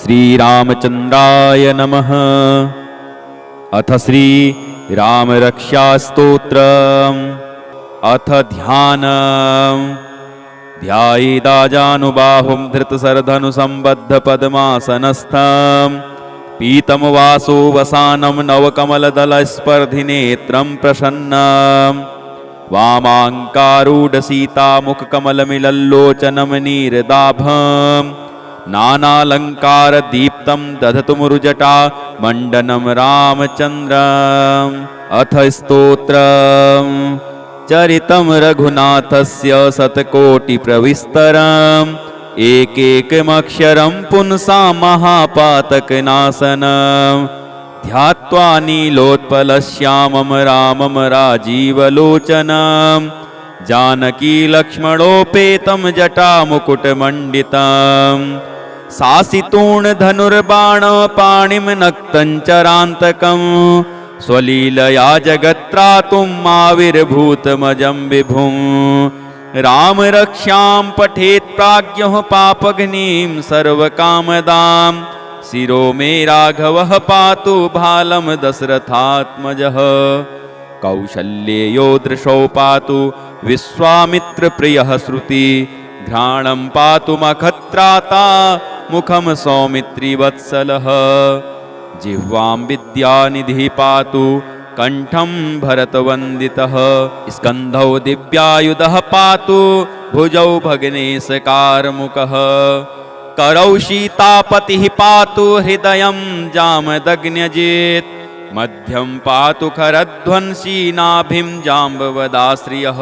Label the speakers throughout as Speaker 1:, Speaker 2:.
Speaker 1: श्रीरामचन्द्राय नमः। अथ श्री रामरक्षास्तोत्रम्। अथ ध्यानम्। ध्यायेदाजानुबाहुं धृतशरधनुसम्बद्धपद्मासनस्थम् पीतमवासो वसानं नवकमलदलस्पर्धिनेत्रं प्रसन्नम् वामाङ्कारूढसीतामुखकमलमिलल्लोचनं नीरदाभम् नानालङ्कारदीप्तं दधतु मुरुजटा मण्डनं रामचन्द्रम्। अथ स्तोत्रम्। चरितं रघुनाथस्य शतकोटिप्रविस्तरम् एकैकमक्षरं पुंसां महापातकनाशनम् ध्यात्वा नीलोत्पलश्यामं रामं राजीवलोचनम् जानकी लक्ष्मणोपेतं जटामुकुटमण्डितम् शासितूर्णधनुर्बाणपाणिं नक्तं चरान्तकम् स्वलीलया जगत्त्रातुं आविर्भूतमजं विभुं राम रक्षां पठेत् प्राज्ञः पापघ्नीं सर्वकामदां शिरो मे राघवः पातु भालं दशरथात्मजः कौशल्येयो दृशौ पातु विश्वामित्रप्रियः श्रुति घ्राणं पातु मखत्राता मुखं सौमित्रिवत्सलः जिह्वां विद्यानिधिः पातु कंठं भरतवन्दितः स्कन्धौ दिव्यायुधः पातु भुजौ भग्नेशकारमुकः करौ सीतापतिः पातु हृदयं जामदग्न्यजित् मध्यं पातु खरध्वंसी नाभिं जाम्बवदाश्रियः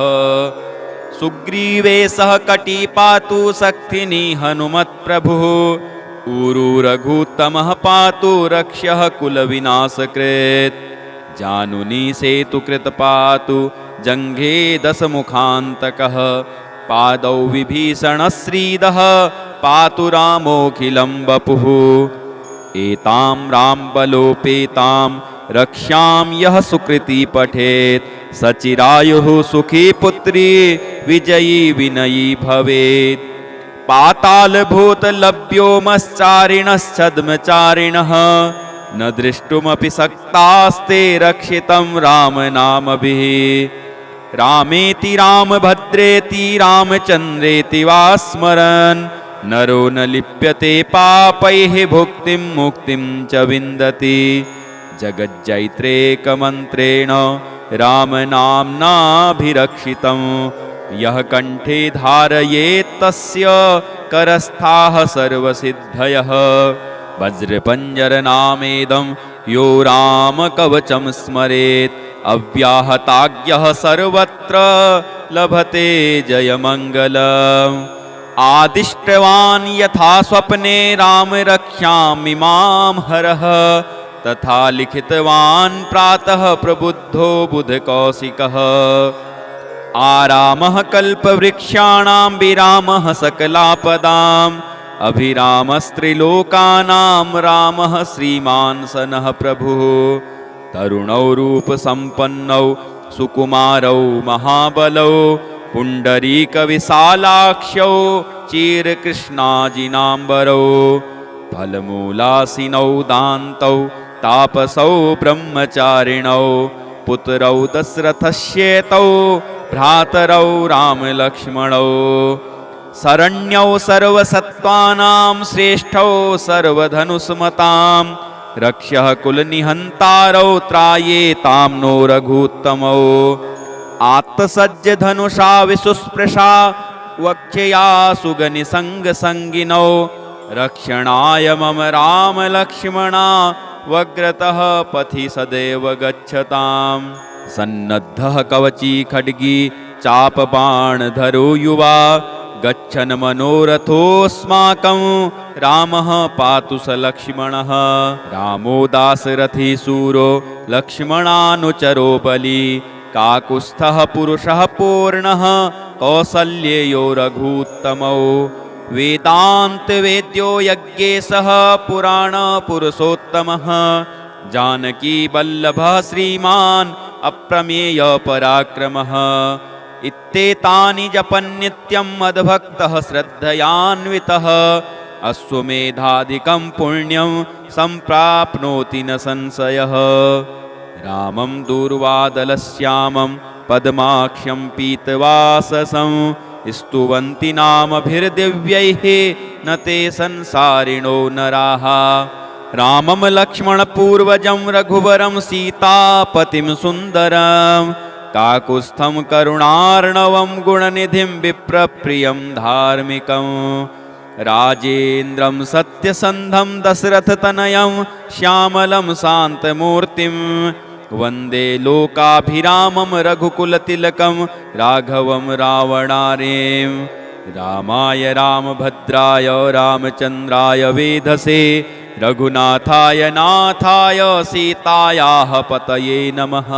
Speaker 1: सुग्रीवेशः कटी पातु शक्तिनी हनुमत्प्रभुः ऊरू रघुत्तमः पातु रक्ष्यः कुलविनाशकृत् जानुनी सेतुकृत पातु जङ्घे दशमुखान्तकः पादौ विभीषणश्रीदः पातु रामोऽखिलं वपुः एतां रामबलोपेतां रक्ष्यां यः सुकृती पठेत् सचिरायुः सुखी पुत्री विजयी विनयी भवेत् पातालभूतलभ्योमश्चारिणश्छद्मचारिणः न दृष्टुमपि शक्तास्ते रक्षितं रामनामभिः रामेति रामभद्रेति रामचन्द्रेति वा स्मरन् नरो न लिप्यते पापैः भुक्तिं मुक्तिं च विन्दति जगज्जैत्रेकमन्त्रेण रामनाम्नाभिरक्षितं यः कण्ठे धारयेत् तस्य करस्थाः सर्वसिद्धयः वज्रपञ्जरनामेदं यो रामकवचं स्मरेत् अव्याहताज्ञः सर्वत्र लभते जयमङ्गलम् आदिष्टवान् यथा स्वप्ने राम रक्ष्यामिमां हरः तथा लिखितवान् प्रातः प्रबुद्धो बुधकौशिकः आरामः कल्पवृक्षाणां विरामः सकलापदाम् अभिरामस्त्रिलोकानां रामः श्रीमान् सनः प्रभुः तरुणौ रूपसम्पन्नौ सुकुमारौ महाबलौ पुण्डरीकविशालाक्षौ चिरकृष्णाजिनाम्बरौ फलमूलासिनौ दान्तौ तापसौ ब्रह्मचारिणौ पुत्रौ दशरथस्येतौ भ्रातरौ रामलक्ष्मणौ शरण्यौ सर्वसत्त्वानां श्रेष्ठौ सर्वधनुष्मतां रक्ष्यः कुलनिहन्तारौ त्रायेतां नो रघुत्तमौ आत्तसज्जधनुषा विशुस्पृशा वक्ष्यया सुगनिसङ्गसङ्गिनौ रक्षणाय मम रामलक्ष्मणा वग्रतः पथि सदैव गच्छताम् सन्नद्धः कवची खड्गी चापबाणधरो युवा गच्छन् मनोरथोऽस्माकं रामः पातु स लक्ष्मणः रामो दाशरथी शूरो लक्ष्मणानुचरो बली काकुत्स्थः पुरुषः पूर्णः कौसल्येयो रघुत्तमौ वेदान्तवेद्यो यज्ञेशः पुराणपुरुषोत्तमः जानकी वल्लभः श्रीमान् अप्रमेय पराक्रमः इत्येतानि जपन्नित्यं मद्भक्तः श्रद्धयान्वितः अश्वमेधादिकं पुण्यं सम्प्राप्नोति न संशयः। रामं दूर्वादलश्यामं पद्माक्षं पीतवाससं स्तुवन्ति नामभिर्दिव्यैः न ते संसारिणो नराः। रामं लक्ष्मणपूर्वजं रघुवरं सीतापतिं सुन्दरं काकुत्स्थं करुणार्णवं गुणनिधिं विप्रप्रियं धार्मिकं राजेन्द्रं सत्यसन्धं दशरथतनयं श्यामलं शान्तमूर्तिं वन्दे लोकाभिरामं रघुकुलतिलकं राघवं रावणारें। रामाय रामभद्राय रामचन्द्राय वेधसे रघुनाथाय नाथाय सीतायाः पतये नमः।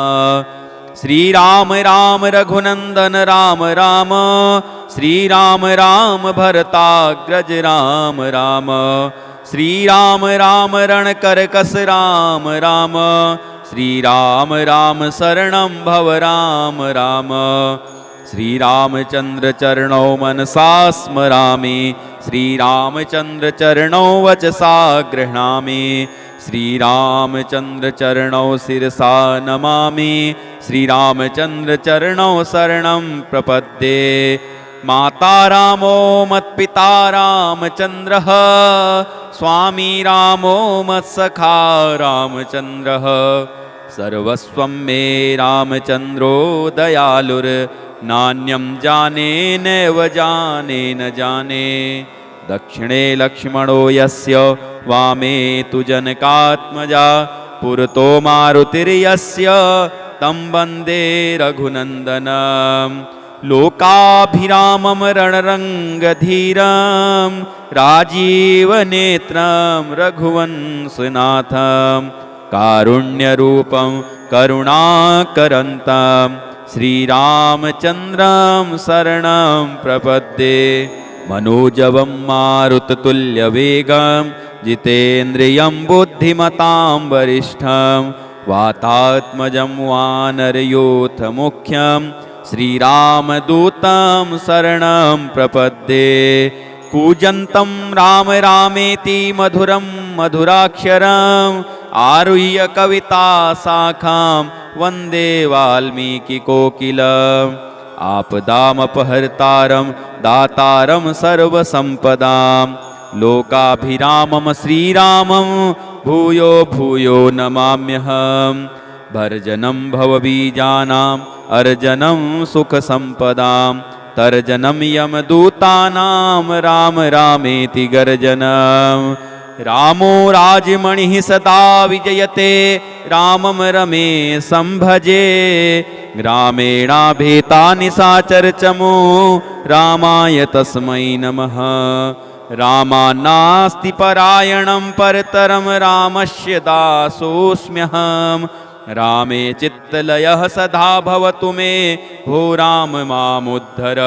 Speaker 1: श्रीराम राम रघुनन्दन राम राम श्रीराम राम भरताग्रज राम राम श्रीराम राम रणकरकस राम राम श्रीराम राम शरणं भव राम राम। श्रीरामचन्द्र चरणौ मनसा स्मरामि श्रीरामचन्द्र चरणौ वचसा गृह्णामि श्रीरामचन्द्र चरणौ शिरसा नमामि श्रीरामचन्द्र चरणौ शरणं प्रपद्ये। माता रामो मत्पिता रामचन्द्रः स्वामी रामो मत्सखा रामचन्द्रः सर्वस्वं मे रामचन्द्रो दयालुर् नान्यं जाने नैव जाने न जाने। दक्षिणे लक्ष्मणो यस्य वामे तु जनकात्मजा पुरतो मारुतिर्यस्य तं वन्दे रघुनन्दनं। लोकाभिरामं रणरङ्गधीरं राजीवनेत्रं रघुवंशनाथं कारुण्यरूपं करुणाकरन्तं श्रीरामचन्द्रं शरणं प्रपद्ये। मनोजवं मारुततुल्यवेगं जितेन्द्रियं बुद्धिमतां वरिष्ठं वातात्मजं वानरयूथमुख्यं श्रीरामदूतं शरणं प्रपद्ये। कूजन्तं राम रामेति मधुरं मधुराक्षरम् आरुह्य कविता शाखां वन्दे वाल्मीकिकोकिलम्। आपदामपहर्तारं दातारं सर्वसम्पदां लोकाभिरामं श्रीरामं भूयो भूयो नमाम्यहम्। भर्जनं भवबीजानाम् अर्जनं सुखसम्पदां तर्जनं यमदूतानां राम रामेति गर्जनम्। रामो राजमणिः सदा विजयते रामं रमेशं भजे रामेणाभेता निशाचरचमो रामाय तस्मै नमः। रामान्नास्ति परायणं परतरं रामस्य दासोऽस्म्यहम्। रामे चित्तलयः सदा भवतु मे भो राम मामुद्धर।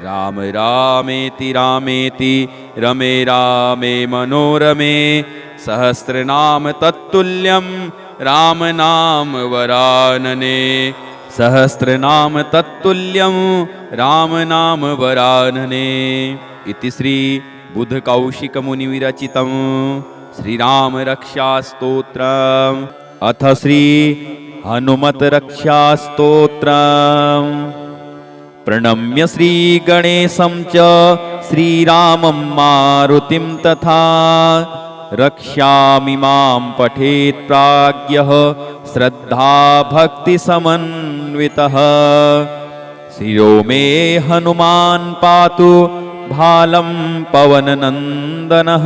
Speaker 1: राम रामेति रामेति रमे रामे मनोरमे सहस्रनाम तत्तुल्यं राम नाम वरानने। सहस्रनाम तत्तुल्यं राम नाम वरानने। इति श्री बुधकौशिक मुनि विरचितं श्रीराम रक्षा स्तोत्रम्। अथ श्री हनुमत रक्षा स्तोत्रम्। प्रणम्य श्री गणेशं च श्रीरामं मारुतिं तथा रक्ष्यामि मां पठेत् प्राज्ञः श्रद्धा भक्ति समन्वितः। शिरो मे हनुमान् पातु भालं पवननन्दनः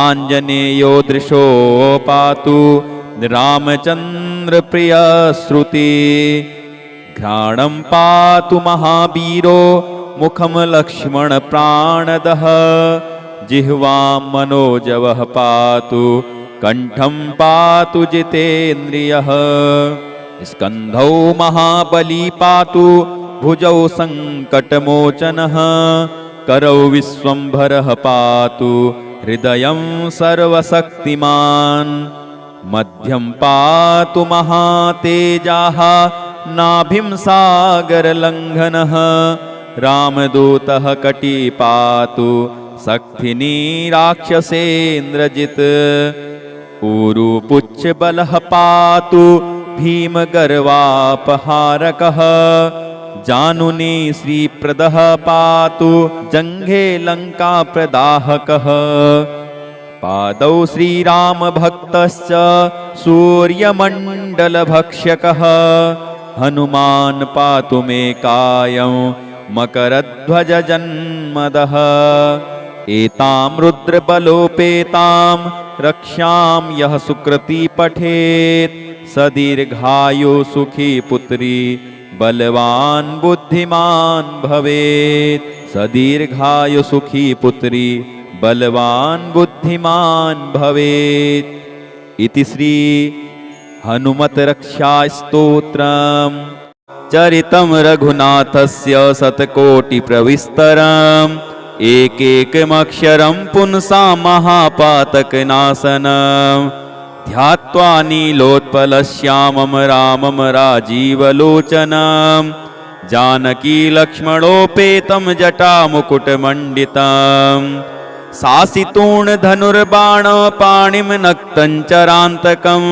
Speaker 1: आञ्जनेयो दृशो पातु रामचन्द्र प्रियश्रुति। घ्राणं पातु महावीरो मुखं लक्ष्मण प्राणदः जिह्वां मनोजवः पातु कंठं पातु जितेन्द्रियः। स्कन्धौ महाबली पातु भुजौ संकटमोचनः करौ विश्वम्भरः पातु हृदयं सर्वशक्तिमान्। मध्यं पातु महातेजाः नाभिं सागरलङ्घनः रामदूतः कटी पातु सक्थिनी राक्षसेन्द्रजित् ऊरुपुच्छ बलः पातु भीमगर्वापहारकः जानुनी श्रीप्रदः पातु जङ्घे लङ्काप्रदाहकः पादौ श्रीरामभक्तश्च सूर्यमण्डलभक्ष्यकः हनुमान् पातु मे कायं मकरध्वजजन्मदः एतां रुद्रबलोपेतां रक्ष्यां यः सुकृती पठेत् स दीर्घायु सुखी पुत्री बलवान् बुद्धिमान् भवेत् स दीर्घायु सुखी पुत्री बलवान् बुद्धिमान् भवेत् इति श्री हनुमत रक्षा स्तोत्रम् चरितं रघुनाथस्य शतकोटि प्रविस्तरम् एकैकमक्षरं पुंसा महापातकनाशनम् ध्यात्वा नीलोत्पलश्यामं रामं राजीवलोचनं जानकी लक्ष्मणोपेतं जटामुकुटमण्डितं सासितूर्णधनुर्बाणपाणिं नक्तं चरान्तकं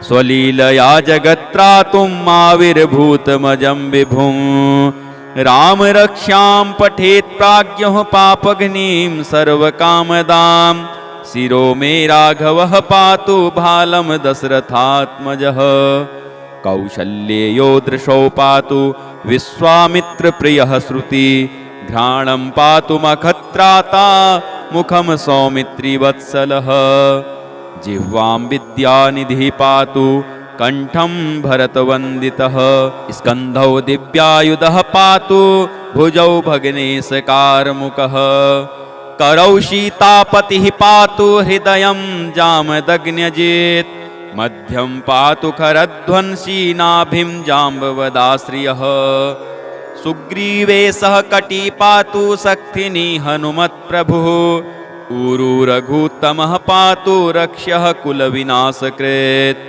Speaker 1: स्वलीलया जगत्त्रातुम् आविर्भूतमजं विभुं राम रक्षां पठेत् प्राज्ञः पापघ्नीं सर्वकामदां शिरो मे राघवः पातु भालं दशरथात्मजः कौशल्येयो दृशौ पातु विश्वामित्रप्रियः श्रुति घ्राणं पातु मखत्राता मुखं सौमित्रिवत्सलः जिह्वां विद्यानिधिः पातु कंठं भरतवन्दितः स्कन्धौ दिव्यायुधः पातु भुजौ भग्नेशकारमुकः करौ सीतापतिः पातु हृदयं जामदग्न्यजित् मध्यं पातु खरध्वंसी नाभिं जाम्बवदाश्रियः सुग्रीवे सह कटी पातु सक्थिनी हनुमत्प्रभुः ऊरू रघुत्तमः पातु रक्ष्यः कुलविनाशकृत्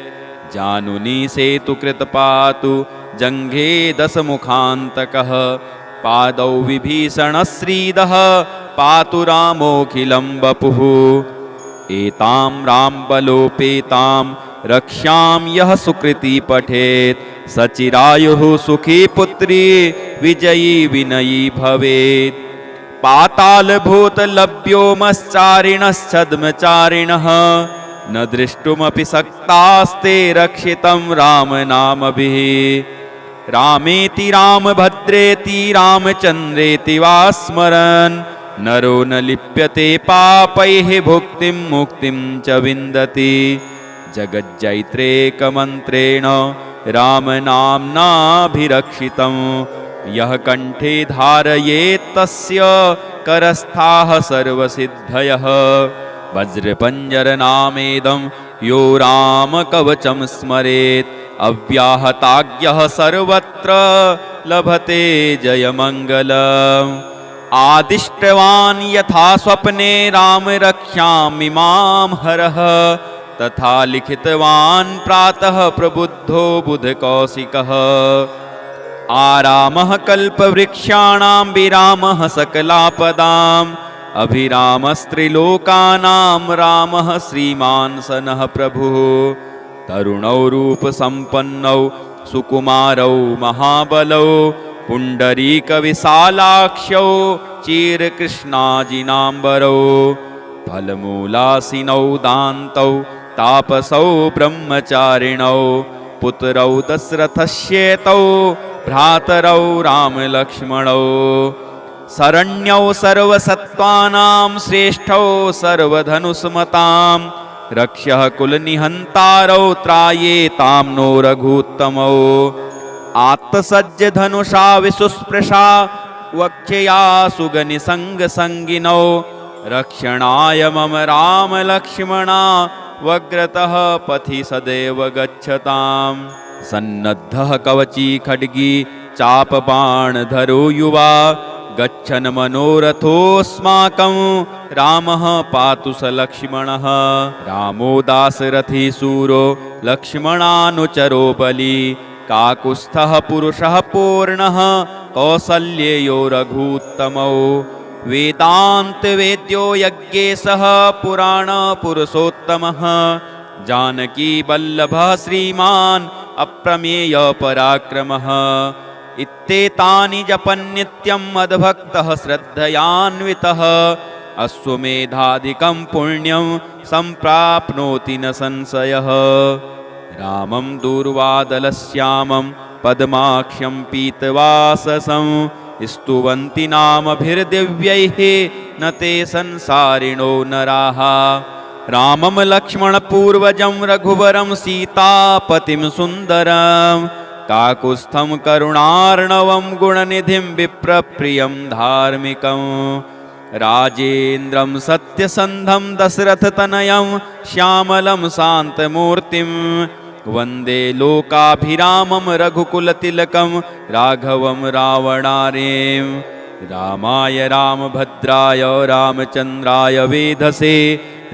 Speaker 1: जानुनी सेतुकृत पातु जङ्घे दशमुखान्तकः पादौ विभीषणश्रीदः पातु रामोऽखिलं वपुः एतां रामबलोपेतां रक्ष्यां यः सुकृती पठेत् सचिरायुः सुखी पुत्री विजयी विनयी भवेत् पातालभूतलभ्योमश्चारिणश्छद्मचारिणः न दृष्टुमपि सक्तास्ते रक्षितं रामनामभिः रामेति रामभद्रेति रामचन्द्रेति वा स्मरन् नरो न लिप्यते पापैः भुक्तिं मुक्तिं च विन्दति जगज्जैत्रेकमन्त्रेण रामनाम्नाभिरक्षितं यः कण्ठे धारयेत् तस्य करस्थाः सर्वसिद्धयः वज्रपञ्जरनामेदं यो रामकवचं स्मरेत् अव्याहताज्ञः सर्वत्र लभते जयमङ्गलम् आदिष्टवान् यथा स्वप्ने राम रक्ष्यामिमां हरः तथा लिखितवान् प्रातः प्रबुद्धो बुधकौशिकः आरामः कल्पवृक्षाणां विरामः सकलापदाम् अभिरामस्त्रिलोकानां रामः श्रीमान् सनः प्रभुः तरुणौ रूपसम्पन्नौ सुकुमारौ महाबलौ पुण्डरीकविशालाक्षौ चिरकृष्णाजिनाम्बरौ फलमूलासिनौ दान्तौ तापसौ ब्रह्मचारिणौ पुत्रौ दशरथस्येतौ भ्रातरौ रामलक्ष्मणौ शरण्यौ सर्वसत्त्वानां श्रेष्ठौ सर्वधनुष्मतां रक्ष्यः कुलनिहन्तारौ त्रायेतां नो रघुत्तमौ आत्तसज्जधनुषा विशुस्पृशा वक्ष्यया सुगनिसङ्गसङ्गिनौ रक्षणाय मम रामलक्ष्मणा वग्रतः पथि सदैव गच्छताम् सन्नद्धः कवची खड्गी चापबाणधरो युवा गच्छन् मनोरथोऽस्माकं रामः पातु स लक्ष्मणः रामो दाशरथी शूरो लक्ष्मणानुचरो बली काकुत्स्थः पुरुषः पूर्णः कौसल्येयो रघुत्तमौ वेदान्तवेद्यो यज्ञेशः पुराणपुरुषोत्तमः जानकीवल्लभः श्रीमान् अप्रमेयपराक्रमः इत्येतानि जपन्नित्यं मद्भक्तः श्रद्धयान्वितः अश्वमेधादिकं पुण्यं सम्प्राप्नोति न संशयः। रामं दूर्वादलश्यामं पद्माक्षं पीतवाससं स्तुवन्ति नामभिर्दिव्यैः न ते संसारिणो नराः। रामं लक्ष्मणपूर्वजं रघुवरं सीतापतिं सुन्दरं काकुत्स्थं करुणार्णवं गुणनिधिं विप्रप्रियं धार्मिकं राजेन्द्रं सत्यसन्धं दशरथतनयं श्यामलं शान्तमूर्तिं वन्दे लोकाभिरामं रघुकुलतिलकं राघवं रावणारें। रामाय रामभद्राय रामचन्द्राय वेधसे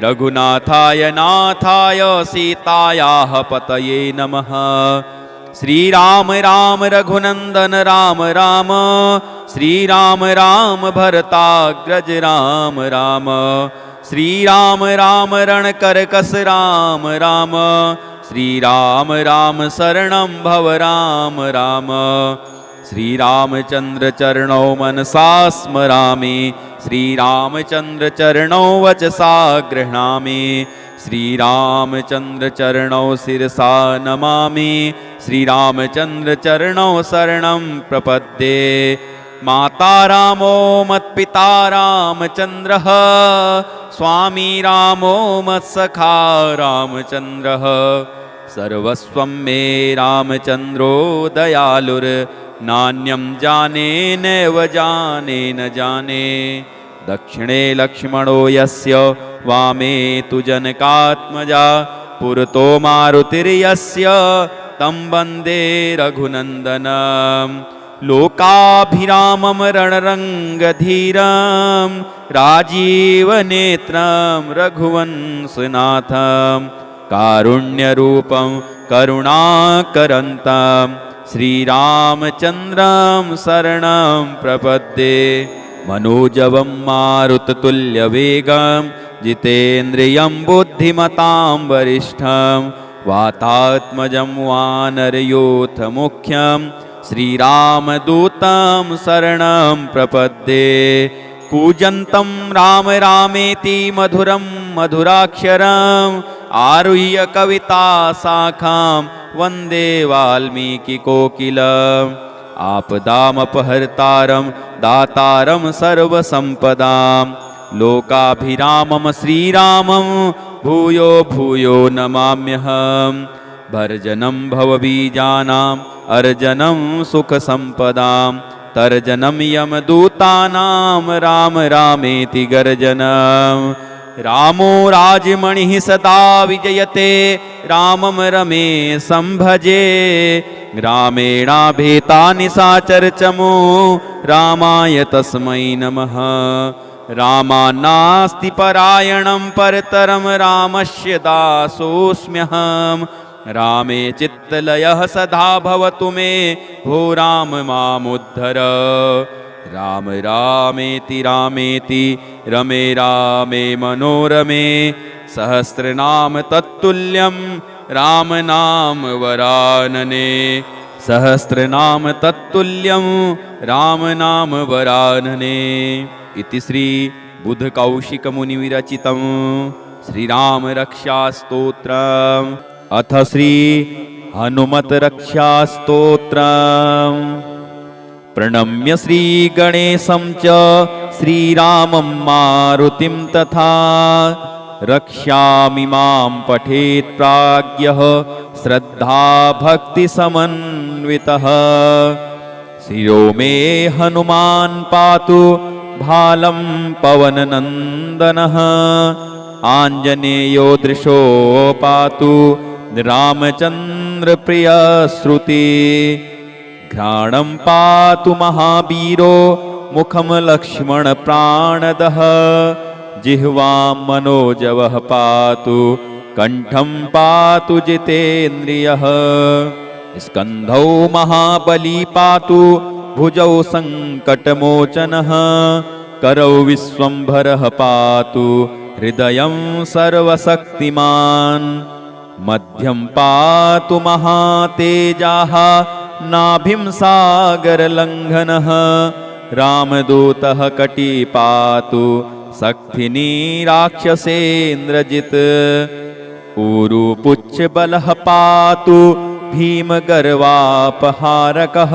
Speaker 1: रघुनाथाय नाथाय सीतायाः पतये नमः। श्रीराम राम रघुनन्दन राम राम श्रीराम राम भरताग्रज राम राम श्रीराम राम रणकरकस राम राम श्रीराम राम शरणं भव राम राम। श्रीरामचन्द्र चरणौ मनसा स्मरामि श्रीरामचन्द्र चरणौ वचसा गृह्णामि श्रीरामचन्द्र चरणौ शिरसा नमामि श्रीरामचन्द्र चरणौ शरणं प्रपद्ये। माता रामो मत्पिता रामचन्द्रः स्वामी रामो मत्सखा रामचन्द्रः सर्वस्वं मे रामचन्द्रो दयालुर् नान्यं जाने नैव जाने न जाने। दक्षिणे लक्ष्मणो यस्य वामे तु जनकात्मजा पुरतो मारुतिर्यस्य तं वन्दे रघुनन्दनं। लोकाभिरामं रणरङ्गधीरं राजीवनेत्रं रघुवंशनाथं कारुण्यरूपं करुणाकरन्तं श्रीरामचन्द्रं शरणं प्रपद्ये। मनोजवं मारुततुल्यवेगं जितेन्द्रियं बुद्धिमतां वरिष्ठं वातात्मजं वानरयूथमुख्यं श्रीरामदूतं शरणं प्रपद्ये। कूजन्तं राम रामेति मधुरं मधुराक्षरम् आरुह्य कविता शाखां वन्दे वाल्मीकिकोकिलम्। आपदामपहर्तारं दातारं सर्वसम्पदां लोकाभिरामं श्रीरामं भूयो भूयो नमाम्यहम्। भर्जनं भवबीजानाम् अर्जनं सुखसम्पदां तर्जनं यमदूतानां राम रामेति गर्जनम्। रामो राजमणिः सदा विजयते रामं रमेशं भजे रामेणाभेता निशाचरचमो रामाय तस्मै नमः। रामान्नास्ति परायणं परतरं रामस्य दासोऽस्म्यहम्। रामे चित्तलयः सदा भवतु मे भो राम मामुद्धर। राम रामेति रामेति रमे रामे मनोरमे सहस्रनाम तत्तुल्यं राम नाम वरानने। सहस्रनाम तत्तुल्यं राम नाम वरानने। इति श्री बुधकौशिकमुनिविरचितं श्रीरामरक्षास्तोत्रम् अथ श्री हनुमद्रक्षास्तोत्रम्। प्रणम्य श्रीगणेशं च श्रीरामं मारुतिं तथा रक्ष्यामि मां पठेत् प्राज्ञः श्रद्धा भक्तिसमन्वितः। शिरो मे हनुमान् पातु भालं पवननन्दनः आञ्जनेयो दृशो पातु रामचन्द्रप्रियश्रुति। घ्राणं पातु महावीरो मुखं लक्ष्मणप्राणदः जिह्वां मनोजवः पातु कंठं पातु जितेन्द्रियः। स्कन्धौ महाबली पातु भुजौ सङ्कटमोचनः करौ विश्वम्भरः पातु हृदयं सर्वशक्तिमान्। मध्यं पातु महातेजाः नाभिं सागरलङ्घनः। रामदूतः कटी पातु शक्तिनी राक्षसेन्द्रजित्। ऊरुपुच्छबलः पातु भीमगर्वापहारकः।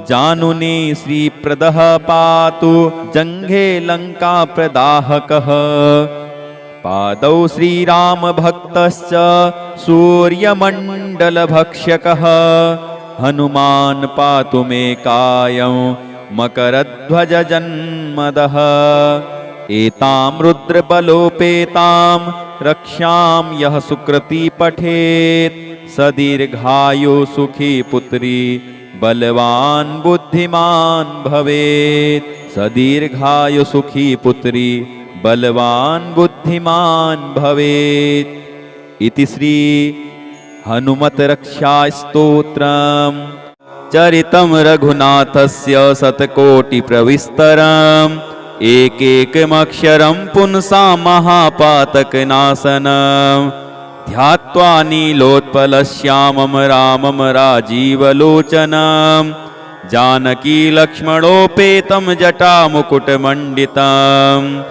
Speaker 1: जानुनी श्रीप्रदः पातु जङ्घे लङ्काप्रदाहकः। पादौ श्रीरामभक्तश्च सूर्यमण्डलभक्षकः। हनुमान् पातु मे कायं मकरध्वजजन्मदः। एतां रुद्रबलोपेतां रक्ष्यां यः सुकृती पठेत्। स दीर्घायु सुखी पुत्री बलवान् बुद्धिमान् भवेत्। स दीर्घायु सुखी पुत्री बलवान् बुद्धिमान् भवेत्। इति श्री हनुमत्रक्षास्तोत्रम्। चरितं रघुनाथस्य शतकोटिप्रविस्तरम्। एकैकमक्षरं पुंसां महापातकनाशनम्। ध्यात्वा नीलोत्पलश्यामं रामं राजीवलोचनं। जानकीलक्ष्मणोपेतं जटामुकुटमण्डितं।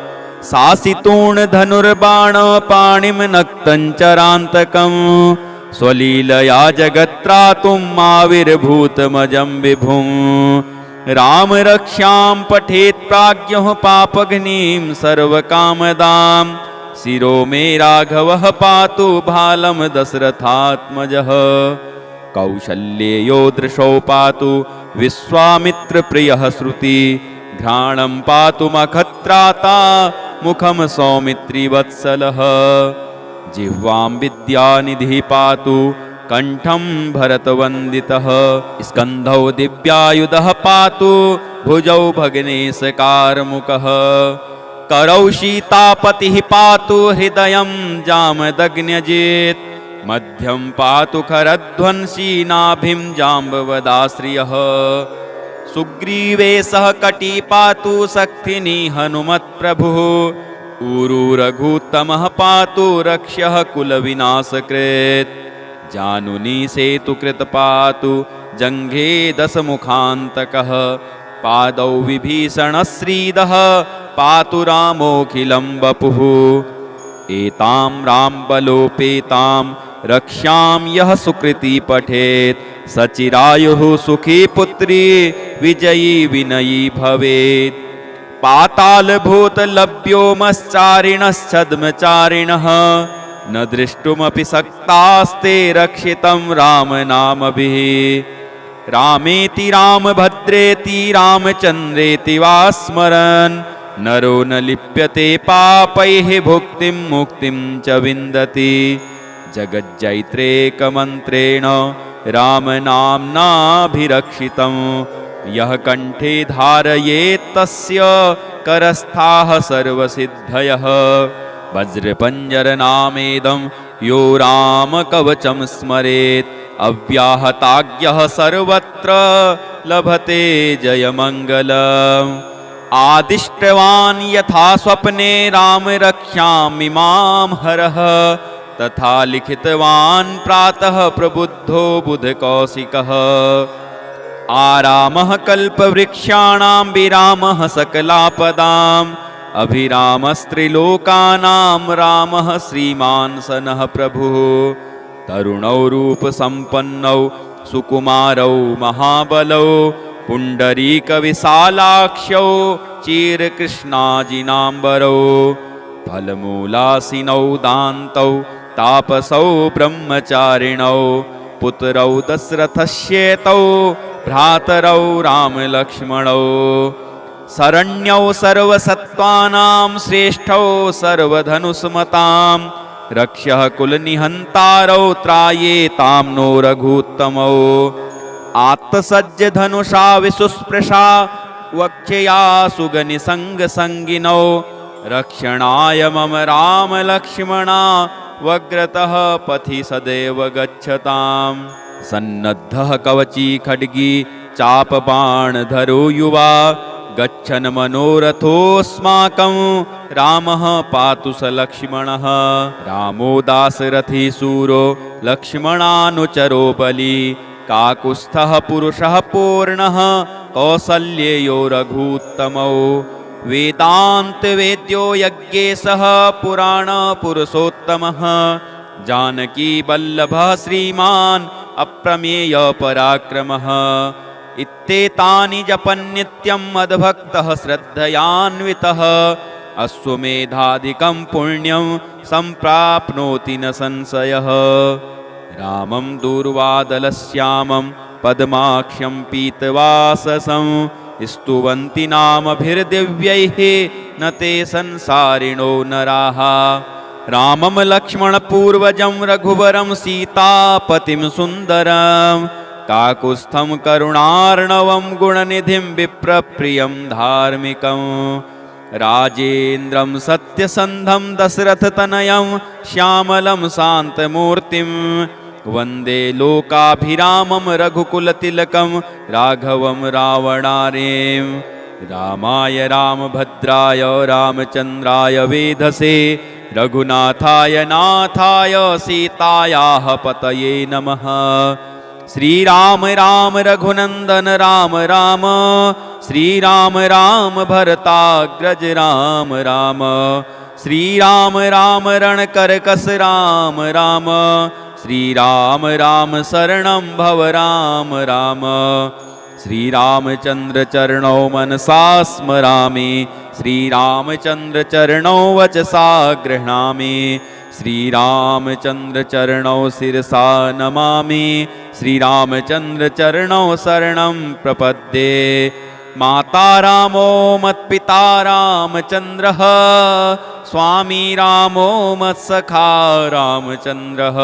Speaker 1: शासितूर्णधनुर्बाणपाणिं नक्तं चरान्तकं। स्वलीलया जगत्त्रातुं आविर्भूतमजं विभुं। राम रक्षां पठेत् प्राज्ञः पापघ्नीं सर्वकामदां। शिरो मे राघवः पातु भालं दशरथात्मजः। कौशल्येयो दृशौ पातु विश्वामित्रप्रियः श्रुति। घ्राणं पातु मखत्राता मुखं सौमित्रिवत्सलः। जिह्वां विद्यानिधिः पातु कंठं भरतवन्दितः। स्कन्धौ दिव्यायुधः पातु भुजौ भग्नेशकारमुकः। करौ सीतापतिः पातु हृदयं जामदग्न्यजित्। मध्यं पातु खरध्वंसी नाभिं जाम्बवदाश्रियः। सुग्रीवे सह कटी पातु शक्तिनी हनुमत्प्रभुः। ऊरू रघुत्तमः पातु रक्ष्यः कुलविनाशकृत्। जानुनी सेतुकृत पातु जङ्घे दशमुखान्तकः। पादौ विभीषणश्रीदः पातु रामोऽखिलं वपुः। एतां रामबलोपेतां रक्ष्यां यः सुकृती पठेत्। सचिरायुः सुखी पुत्री विजयी विनयी भवेत्। पातालभूतलभ्योमश्चारिणश्छद्मचारिणः। न दृष्टुमपि शक्तास्ते रक्षितं रामनामभिः। रामेति रामभद्रेति रामचन्द्रेति वा स्मरन्। नरो न लिप्यते पापैः भुक्तिं मुक्तिं च विन्दति। जगज्जैत्रेकमन्त्रेण रामनाम्नाभिरक्षितं। यः कण्ठे धारयेत् तस्य करस्थाः सर्वसिद्धयः। वज्रपञ्जरनामेदं यो रामकवचं स्मरेत्। अव्याहताज्ञः सर्वत्र लभते जयमङ्गलम्। आदिष्टवान् यथा स्वप्ने राम रक्ष्यामिमां हरः। तथा लिखितवान् प्रातः प्रबुद्धो बुधकौशिकः। आरामः कल्पवृक्षाणां विरामः सकलापदाम्। अभिरामस्त्रिलोकानां रामः श्रीमान् सनः प्रभुः। तरुणौ रूपसम्पन्नौ सुकुमारौ महाबलौ। पुण्डरीकविशालाक्षौ चिरकृष्णाजिनाम्बरौ। फलमूलासिनौ दान्तौ तापसौ ब्रह्मचारिणौ। पुत्रौ दशरथस्येतौ भ्रातरौ रामलक्ष्मणौ। शरण्यौ सर्वसत्त्वानां श्रेष्ठौ सर्वधनुष्मतां। रक्ष्यः कुलनिहन्तारौ त्रायेतां नो रघुत्तमौ। आत्तसज्जधनुषा विशुस्पृशा वक्ष्यया सुगनिसङ्गसङ्गिनौ। रक्षणाय मम रामलक्ष्मणा वग्रतः पथि सदैव गच्छताम्। सन्नद्धः कवची खड्गी चापबाणधरो युवा। गच्छन् मनोरथोऽस्माकं रामः पातु स लक्ष्मणः। रामो दाशरथी शूरो लक्ष्मणानुचरो बली, काकुत्स्थः पुरुषः पूर्णः कौसल्ययो रघूत्तमौ। वेदान्तवेद्यो यज्ञेशः पुराणपुरुषोत्तमः, जानकी वल्लभः श्रीमान् अप्रमेय पराक्रमः। इत्येतानि जपन्नित्यं मद्भक्तः श्रद्धयान्वितः, अश्वमेधादिकं पुण्यं सम्प्राप्नोति न संशयः। रामं दूर्वादलश्यामं पद्माक्षं पीतवाससं, स्तुवन्ति नामभिर्दिव्यैः न ते संसारिणो नराः। रामं लक्ष्मणपूर्वजं रघुवरं सीतापतिं सुन्दरं, काकुत्स्थं करुणार्णवं गुणनिधिं विप्रप्रियं धार्मिकं। राजेन्द्रं सत्यसन्धं दशरथतनयं श्यामलं शान्तमूर्तिं, वन्दे लोकाभिरामं रघुकुलतिलकं राघवं रावणारें। रामाय रामभद्राय रामचन्द्राय वेधसे, रघुनाथाय नाथाय सीतायाः पतये नमः। श्रीराम राम रघुनन्दन राम राम, श्रीराम राम भरताग्रज राम राम। श्रीराम राम रणकरकस राम राम, श्रीराम राम शरणं भव राम राम। श्रीरामचन्द्र चरणौ मनसा स्मरामि, श्रीरामचन्द्र चरणौ वचसा गृह्णामि। श्रीरामचन्द्र चरणौ शिरसा नमामि, श्रीरामचन्द्र चरणौ शरणं प्रपद्ये। माता रामो मत्पिता रामचन्द्रः, स्वामी रामो मत्सखा रामचन्द्रः।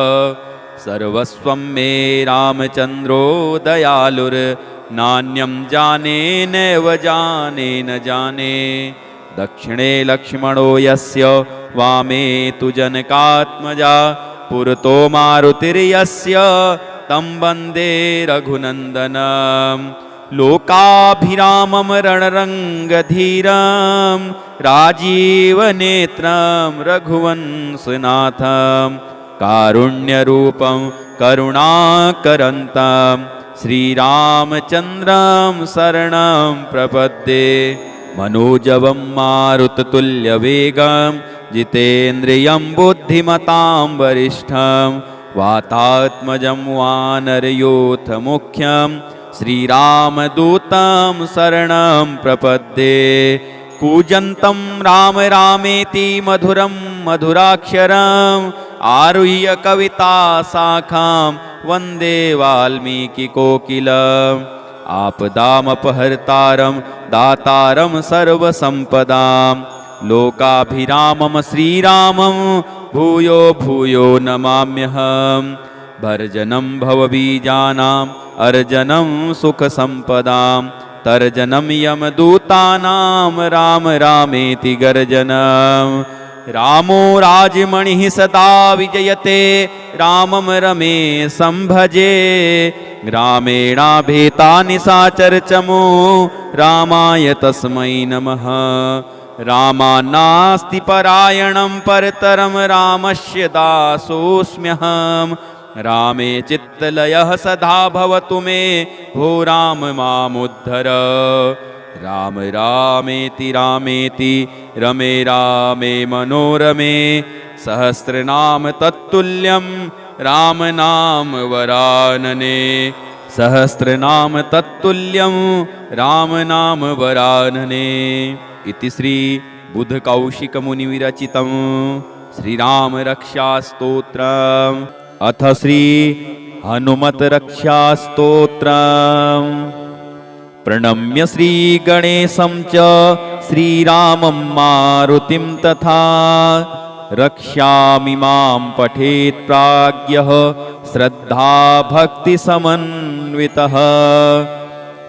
Speaker 1: सर्वस्वं मे रामचन्द्रो दयालुर्, नान्यं जाने नैव जाने न जाने। दक्षिणे लक्ष्मणो यस्य, वामे तु जनकात्मजा। पुरतो मारुतिर्यस्य, तं वन्दे रघुनन्दनं। लोकाभिरामं रणरङ्गधीरं, राजीवनेत्रं रघुवंशनाथं। कारुण्यरूपं करुणाकरन्तं, श्रीरामचन्द्रं शरणं प्रपद्ये। मनोजवं मारुततुल्यवेगं, जितेन्द्रियं बुद्धिमतां वरिष्ठं। वातात्मजं वानरयूथमुख्यं, श्रीरामदूतं शरणं प्रपद्ये। कूजन्तं राम रामेति मधुरं मधुराक्षरम्, आरुह्य कविता शाखां वन्दे वाल्मीकिकोकिलम्। आपदामपहर्तारं दातारं सर्वसम्पदां, लोकाभिरामं श्रीरामं भूयो भूयो नमाम्यहम्। भर्जनं भवबीजानाम् अर्जनं सुखसम्पदां, तर्जनं यमदूतानां राम रामेति गर्जनम्। रामो राजमणिः सदा विजयते, रामं रमेशं भजे। रामेणाभेतानि साचरचमो, रामाय तस्मै नमः। रामान्नास्ति परायणं परतरं, रामस्य दासोऽस्म्यहम्। रामे चित्तलयः सदा भवतु मे, भो राम मामुद्धर। राम रामेति रामेति रमे रामे मनोरमे, सहस्रनाम तत्तुल्यं राम नाम वरानने। सहस्रनाम तत्तुल्यं राम नाम वरानने। इति श्री बुधकौशिकमुनिविरचितं श्रीरामरक्षास्तोत्रम्। अथ श्री हनुमद्रक्षास्तोत्रम्। प्रणम्य श्रीगणेशं च श्रीरामं मारुतिं तथा, रक्ष्यामि मां पठेत् प्राज्ञः श्रद्धा भक्तिसमन्वितः।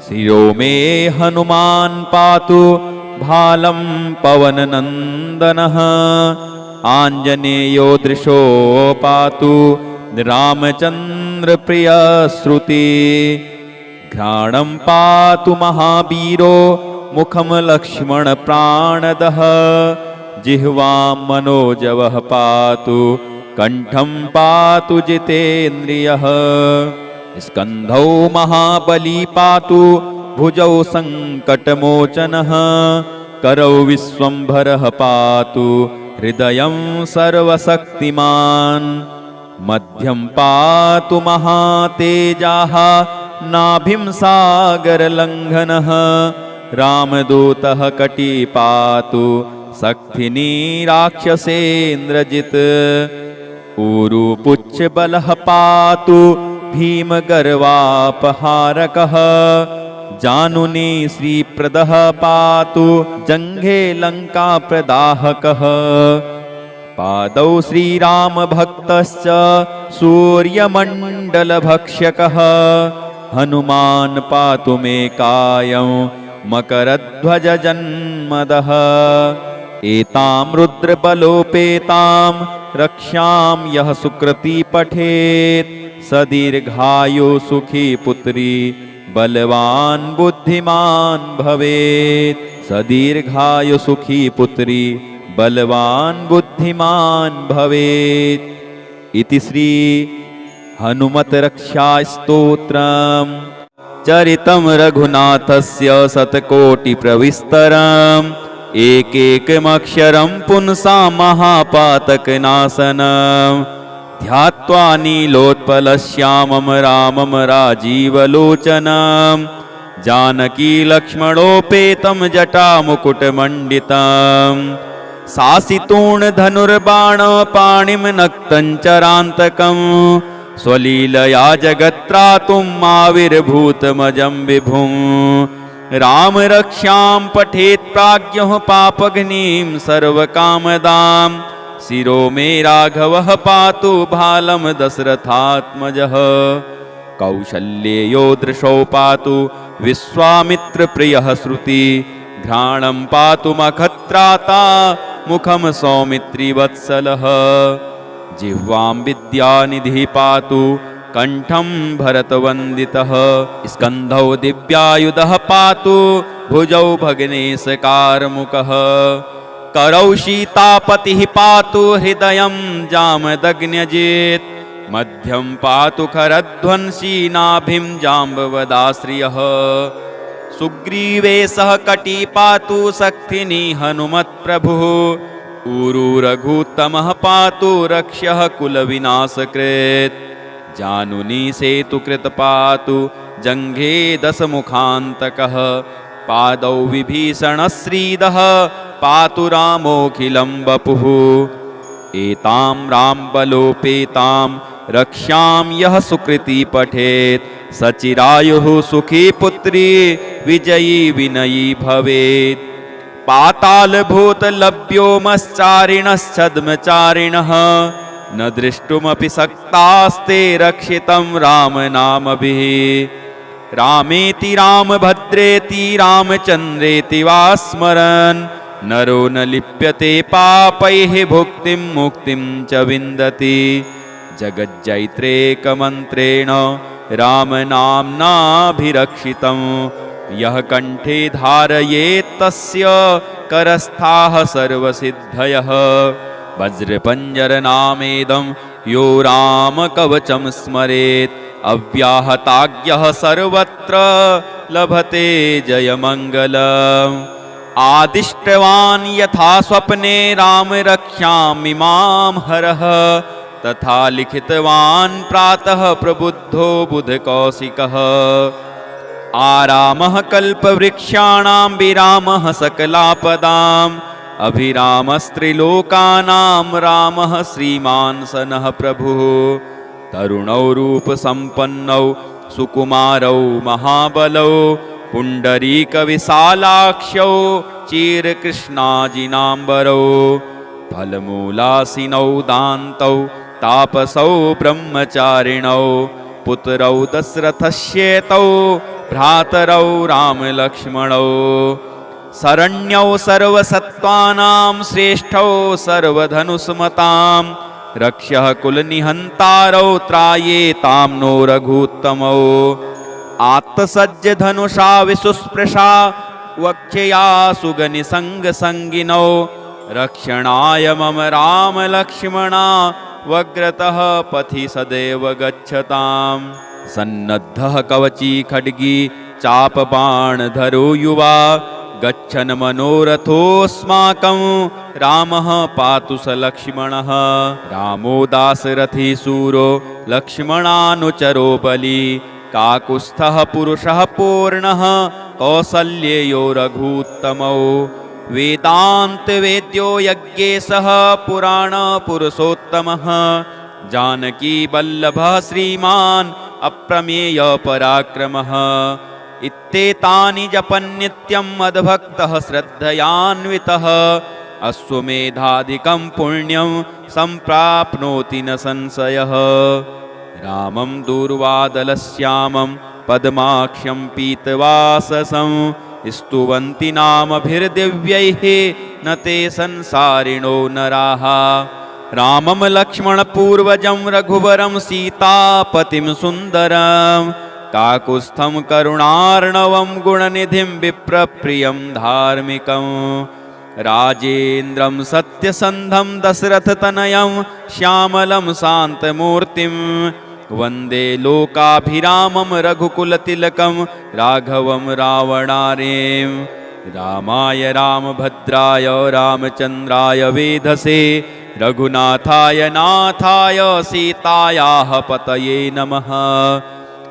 Speaker 1: शिरो मे हनुमान् पातु भालं पवननन्दनः, आञ्जनेयो दृशो पातु रामचन्द्रप्रियश्रुति। घ्राणं पातु महावीरो मुखं लक्ष्मणप्राणदः जिह्वां मनोजवः पातु कण्ठं पातु जितेन्द्रियः स्कन्धौ महाबली पातु भुजौ सङ्कटमोचनः करौ विश्वम्भरः पातु हृदयं सर्वशक्तिमान् मध्यं पातु महातेजाः नाभिं सागरलङ्घनः रामदूतः कटी पातु शक्तिनी राक्षसेन्द्रजित् ऊरुपुच्छबलः पातु भीमगर्वापहारकः जानुनी श्रीप्रदः पातु जङ्घे लङ्काप्रदाहकः पादौ श्रीरामभक्तश्च सूर्यमण्डलभक्ष्यकः हनुमान् पातु मे कायं मकरध्वजजन्मदः एतां रुद्रबलोपेतां रक्ष्यां यः सुकृती पठेत् स दीर्घायु सुखी पुत्री बलवान् बुद्धिमान् भवेत् स दीर्घायु सुखी पुत्री बलवान् बुद्धिमान् भवेत् इति श्री हनुमत रक्षा स्तोत्रम् चरितं रघुनाथस्य शतकोटिप्रविस्तरम् एकैकमक्षरं पुंसां महापातकनाशनम् ध्यात्वा नीलोत्पलश्यामं रामं राजीवलोचनं जानकी लक्ष्मणोपेतं जटामुकुटमण्डितं सासितूर्णधनुर्बाणपाणिं नक्तं चरान्तकं स्वलीलया जगत्त्रातुम् आविर्भूतमजं विभुं राम रक्षां पठेत् प्राज्ञः पापघ्नीं सर्वकामदां शिरो मे राघवः पातु भालं दशरथात्मजः कौशल्येयो दृशौ पातु विश्वामित्रप्रियः श्रुति घ्राणं पातु मखत्राता मुखं सौमित्रिवत्सलः जिह्वां विद्यानिधिः पातु कण्ठं भरतवन्दितः स्कन्धौ दिव्यायुधः पातु भुजौ भग्नेशकारमुकः करौ सीतापतिः पातु हृदयं जामदग्न्यजित् मध्यं पातु खरध्वंसी नाभिं जाम्बवदाश्रियः सुग्रीवेशः कटी पातु शक्तिनी हनुमत्प्रभुः ऊरू रघुत्तमः पातु रक्ष्यः कुलविनाशकृत् जानुनी सेतुकृत पातु जङ्घे दशमुखान्तकः पादौ विभीषणश्रीदः पातु रामोऽखिलं वपुः एतां रामबलोपेतां रक्ष्यां यः सुकृती पठेत् सचिरायुः सुखी पुत्री विजयी विनयी भवेत् पातालभूतलभ्योमश्चारिणश्छद्मचारिणः न दृष्टुमपि शक्तास्ते रक्षितं रामनामभिः रामेति रामभद्रेति रामचन्द्रेति वा स्मरन् नरो न लिप्यते पापैः भुक्तिं मुक्तिं च विन्दति जगज्जैत्रेकमन्त्रेण रामनाम्नाभिरक्षितं यः कण्ठे धारयेत् तस्य करस्थाः सर्वसिद्धयः वज्रपञ्जरनामेदं यो रामकवचं स्मरेत् अव्याहताज्ञः सर्वत्र लभते जयमङ्गलम् आदिष्टवान् यथा स्वप्ने राम रक्ष्यामिमां हरः तथा लिखितवान् प्रातः प्रबुद्धो बुधकौशिकः आरामः कल्पवृक्षाणां विरामः सकलापदाम् अभिरामस्त्रिलोकानां रामः श्रीमान् स नः प्रभुः तरुणौ रूपसम्पन्नौ सुकुमारौ महाबलौ पुण्डरीकविशालाक्षौ चिरकृष्णाजिनाम्बरौ फलमूलासिनौ दान्तौ तापसौ ब्रह्मचारिणौ पुत्रौ दशरथस्येतौ भ्रातरौ रामलक्ष्मणौ शरण्यौ सर्वसत्त्वानां श्रेष्ठौ सर्वधनुष्मतां रक्ष्यः कुलनिहन्तारौ त्रायेतां नो रघुत्तमौ आत्तसज्जधनुषा विशुस्पृशा वक्षया सुगनिसङ्गसङ्गिनौ रक्षणाय मम राम लक्ष्मणा वग्रतः पथि सदैव गच्छताम्। सन्नद्धः कवची खड्गी चापबाणधरो युवा गच्छन् मनोरथोऽस्माकं रामः पातु स लक्ष्मणः। रामो दाशरथी शूरो लक्ष्मणानुचरो बली काकुत्स्थः पुरुषः पूर्णः कौसल्ययो रघूत्तमौ। वेदान्तवेद्यो यज्ञेशः पुराणपुरुषोत्तमः जानकी वल्लभः श्रीमान् अप्रमेय पराक्रमः। इत्येतानि जपन्नित्यं मद्भक्तः श्रद्धयान्वितः अश्वमेधाधिकं पुण्यं सम्प्राप्नोति न संशयः। रामं दूर्वादलश्यामं पद्माक्षं पीतवाससं स्तुवन्ति नामभिर्दिव्यैः न ते संसारिणो नराः। रामं लक्ष्मणपूर्वजं रघुवरं सीतापतिं सुन्दरं काकुत्स्थं करुणार्णवं गुणनिधिं विप्रप्रियं धार्मिकं। राजेन्द्रं सत्यसन्धं दशरथतनयं श्यामलं शान्तमूर्तिं वन्दे लोकाभिरामं रघुकुलतिलकं राघवं रावणारें। रामाय रामभद्राय रामचन्द्राय वेधसे रघुनाथाय नाथाय सीतायाः पतये नमः।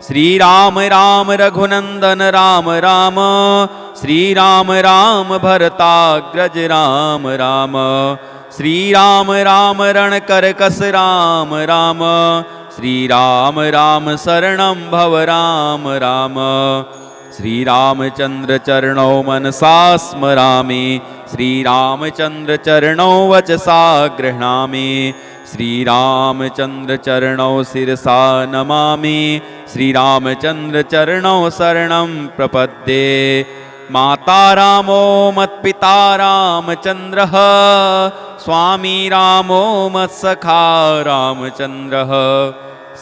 Speaker 1: श्रीराम राम रघुनन्दन राम राम श्रीराम राम भरताग्रज राम राम श्रीराम राम रणकरकस राम राम श्रीराम राम शरणं भव राम राम। श्रीरामचन्द्र चरणौ मनसा स्मरामि श्रीरामचन्द्र चरणौ वचसा गृह्णामि श्रीरामचन्द्र चरणौ शिरसा नमामि श्रीरामचन्द्र चरणौ शरणं प्रपद्ये। माता रामो मत्पिता रामचन्द्रः स्वामी रामो मत्सखा रामचन्द्रः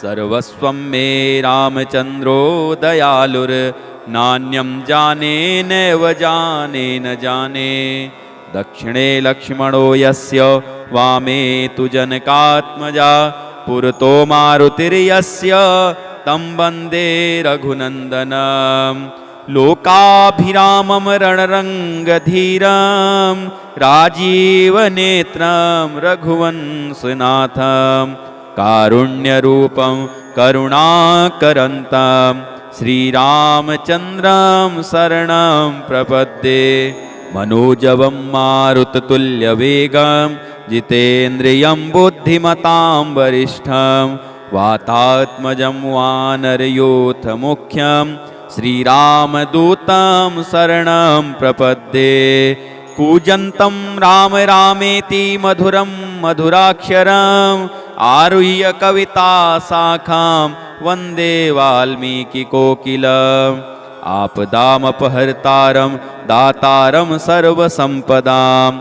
Speaker 1: सर्वस्वं मे रामचन्द्रो दयालुर्नान्यं जाने नैव जाने न जाने। दक्षिणे लक्ष्मणो यस्य वामे तु जनकात्मजा पुरतो मारुतिर्यस्य तं वन्दे रघुनन्दनम्। लोकाभिरामं रणरङ्गधीरं राजीवनेत्रं रघुवंशनाथं कारुण्यरूपं करुणाकरन्तं श्रीरामचन्द्रं शरणं प्रपद्ये। मनोजवं मारुततुल्यवेगं जितेन्द्रियं बुद्धिमतां वरिष्ठं वातात्मजं वानरयोथमुख्यं श्रीरामदूतं शरणं प्रपद्ये। कूजन्तं राम रामेति मधुरं मधुराक्षरम् आरुह्य कविता शाखां वन्दे वाल्मीकिकोकिलम्। आपदामपहर्तारं दातारं सर्वसम्पदां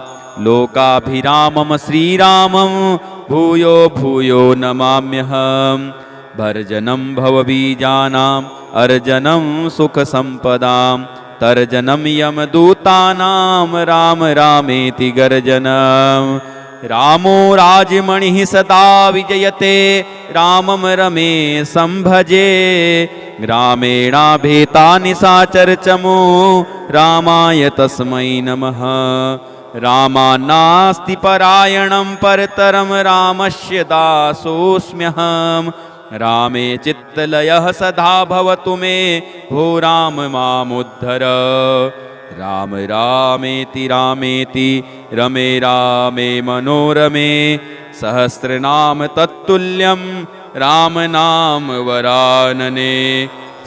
Speaker 1: लोकाभिरामं श्रीरामं भूयो भूयो नमाम्यहम्। भर्जनं भवबीजानाम् अर्जनं सुखसम्पदां तर्जनं यमदूतानां राम रामेति गर्जनम्। रामो राजमणिः सदा विजयते रामं रमेशं भजे। रामेणाभेतानि साचरचमो रामाय तस्मै नमः। रामान्नास्ति परायणं परतरं रामस्य दासोऽस्म्यहम्। रामे चित्तलयः सदा भवतु मे भो राम मामुद्धर। राम रामेति रामेति रमे रामे मनोरमे सहस्रनाम तत्तुल्यं राम नाम वरानने।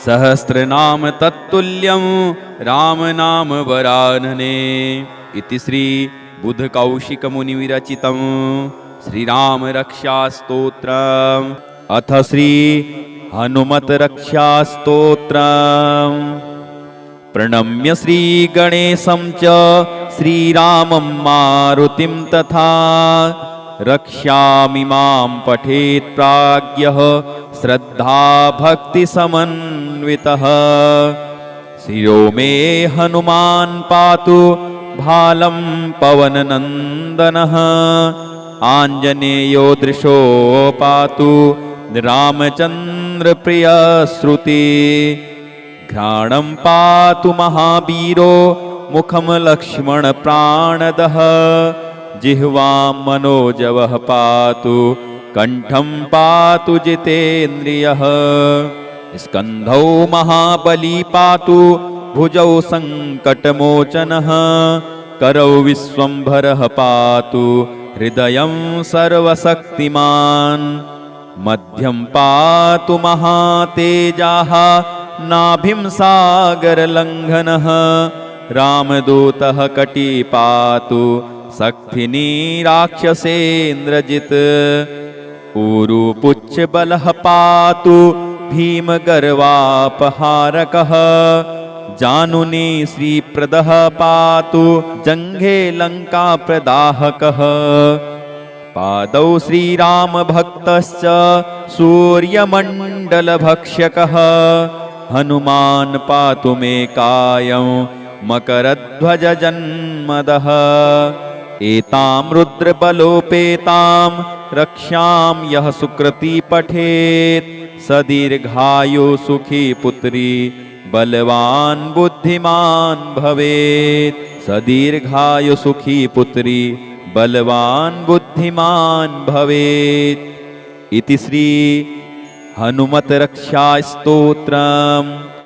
Speaker 1: सहस्रनाम तत्तुल्यं राम नाम वरानने। इति श्री बुधकौशिकमुनिविरचितं श्रीरामरक्षास्तोत्रम् अथ श्री हनुमद्रक्षास्तोत्रम्। प्रणम्य श्रीगणेशं च श्रीरामं मारुतिं तथा रक्ष्यामि मां पठेत् प्राज्ञः श्रद्धा भक्तिसमन्वितः। शिरो मे हनुमान् पातु भालं पवननन्दनः आञ्जनेयो दृशो पातु रामचन्द्रप्रियश्रुति घ्राणं पातु महावीरो मुखं लक्ष्मणप्राणदः जिह्वां मनोजवः पातु कण्ठं पातु जितेन्द्रियः स्कन्धौ महाबली पातु भुजौ सङ्कटमोचनः करौ विश्वम्भरः पातु हृदयं सर्वशक्तिमान् मध्यं पातु महातेजाः नाभिं सागरलङ्घनः रामदूतः कटी पातु शक्तिनी राक्षसेन्द्रजित् ऊरुपुच्छबलः पातु भीमगर्वापहारकः जानुनी श्रीप्रदः पातु जङ्घे लङ्काप्रदाहकः पादौ श्रीरामभक्तश्च सूर्यमण्डलभक्ष्यकः हनुमान् पातु मे कायं मकरध्वजजन्मदः एतां रुद्रबलोपेतां रक्षां यः सुकृती पठेत् स दीर्घायु सुखी पुत्री बलवान् बुद्धिमान् भवेत् स दीर्घायु सुखी पुत्री बलवान् बुद्धिमान् भवेत् इति श्री हनुमत रक्षा स्तोत्रम्।